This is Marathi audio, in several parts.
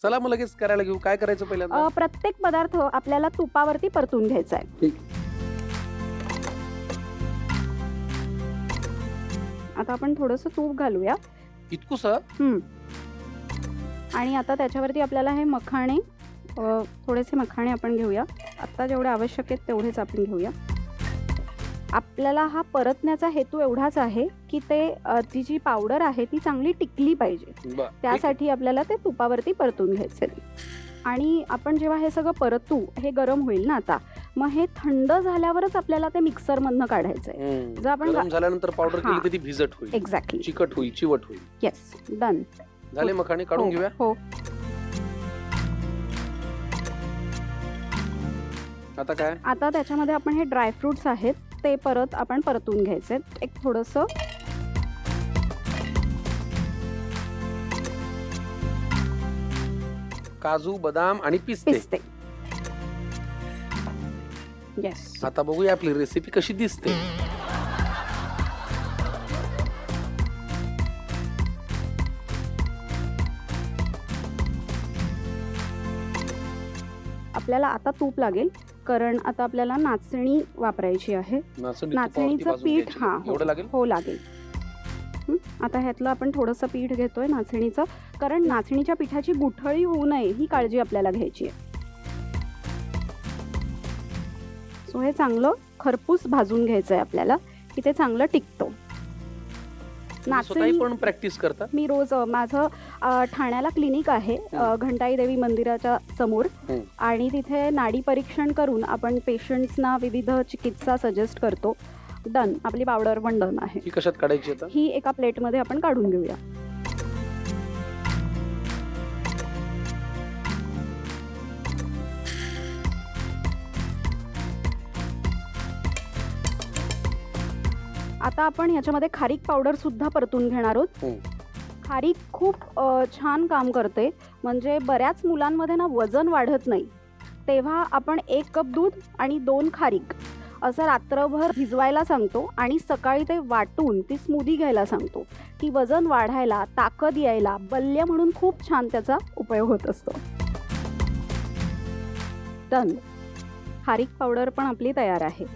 चला मग लगेच करायला घेऊ. काय करायचं पहिल्यांदा? प्रत्येक पदार्थ आपल्याला तुपावरती परतून घ्यायचा आहे. ठीक. आता आपण थोडंसं तूप घालूया. इतकुसं? आणि आता त्याच्यावरती आपल्याला हे मखाणे, थोडेसे मखाणे आपण घेऊया. आता जेवढे आवश्यक आहेत तेवढेच आपण घेऊया. आपल्याला हा परतण्याचा हेतू एवढाच आहे की ती जी पावडर आहे ती चांगली टिकली पाहिजे. त्यासाठी आपल्याला ते तुपावरती परतून घ्यायचे. आणि आपण जेव्हा हे सगळं परतू, हे गरम होईल ना आता, मग हे थंड झाल्यावरच आपल्याला ते मिक्सर मधनं काढायचंय. जर आपण गरम झाल्यानंतर पावडर केली तर ती भिजट होईल. एक्झॅक्टली. चिकट होईल, चिवट होईल. Yes, done. झाले मखाणे काढून घेऊया. हो. आता काय? आता त्याच्यामध्ये आपण हे ड्रायफ्रुट्स आहेत ते परत आपण परतून घ्यायचे. एक थोडंसं काजू, बदाम आणि पिस्ते. येस. आता बघूया आपली रेसिपी कशी दिसते. आपल्याला आता तूप लागेल कारण आता आपल्याला नाचणी वापरायची आहे. नाचणीचं पीठ एवढं लागेल? हो, लागेल. आता ह्यातलं आपण थोडंसं पीठ घेतोय नाचणीचं, कारण नाचणीच्या पिठाची गुठळी होऊ नये ही काळजी आपल्याला घ्यायची आहे. सो हे चांगलं खरपूस भाजून घ्यायचं आहे आपल्याला की ते चांगलं टिकतं. नाचणी पण प्रॅक्टिस करता? मी रोज, माझं ठाण्याला क्लिनिक आहे घंटाई देवी मंदिराच्या समोर, आणि तिथे नाडी परीक्षण करून आपण पेशंट्सना विविध चिकित्सा सजेस्ट करतो. डन. आपली पावडर पण डन आहे. ही कशात काढायची आता? ही एका प्लेटमध्ये आपण काढून घेऊया. आता आपण ह्याच्यामध्ये खारीक पावडर सुद्धा परतून घेणार आहोत. खारीक खूप छान काम करते. म्हणजे बऱ्याच मुलांमध्ये ना वजन वाढत नाही, तेव्हा आपण 1 कप दूध आणि 2 खारीक असं रात्रभर भिजवायला सांगतो आणि सकाळी ते वाटून ती स्मूदी घ्यायला सांगतो की वजन वाढायला, ताकद यायला, बल्य म्हणून खूप छान त्याचा उपयोग होत असतो. डन. खारीक पावडर पण आपली तयार आहे.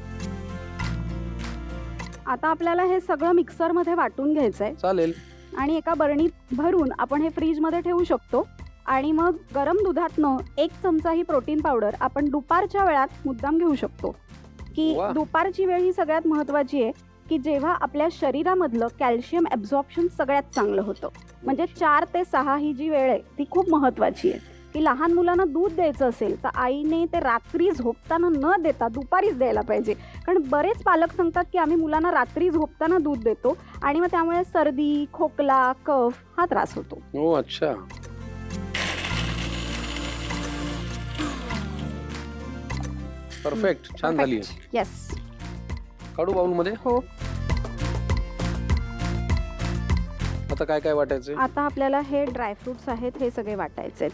आता आपल्याला हे सगळं मिक्सरमध्ये वाटून घ्यायचंय. चालेल. आणि एका बरणीत भरून आपण हे फ्रीजमध्ये ठेवू शकतो. आणि मग गरम दुधातनं 1 चमचा ही प्रोटीन पावडर आपण दुपारच्या वेळात मुद्दाम घेऊ शकतो. की दुपारची वेळ ही सगळ्यात महत्त्वाची आहे की जेव्हा आपल्या शरीरामधलं कॅल्शियम ॲब्झॉर्प्शन सगळ्यात चांगलं होतं. म्हणजे 4 ते 6 ही जी वेळ आहे ती खूप महत्त्वाची आहे. की लहान मुलांना दूध द्यायचं असेल तर आईने ते रात्री झोपताना न देता दुपारीच द्यायला पाहिजे. कारण बरेच पालक सांगतात की आम्ही मुलांना रात्री झोपताना दूध देतो आणि मग त्यामुळे सर्दी, खोकला, कफ हा त्रास होतो. हो, अच्छा. परफेक्ट. छान झाली. येस. काढू बाउल मध्ये. हो. आता काय काय वाटायचं? आता आपल्याला हे ड्रायफ्रुट्स आहेत हे सगळे वाटायचे.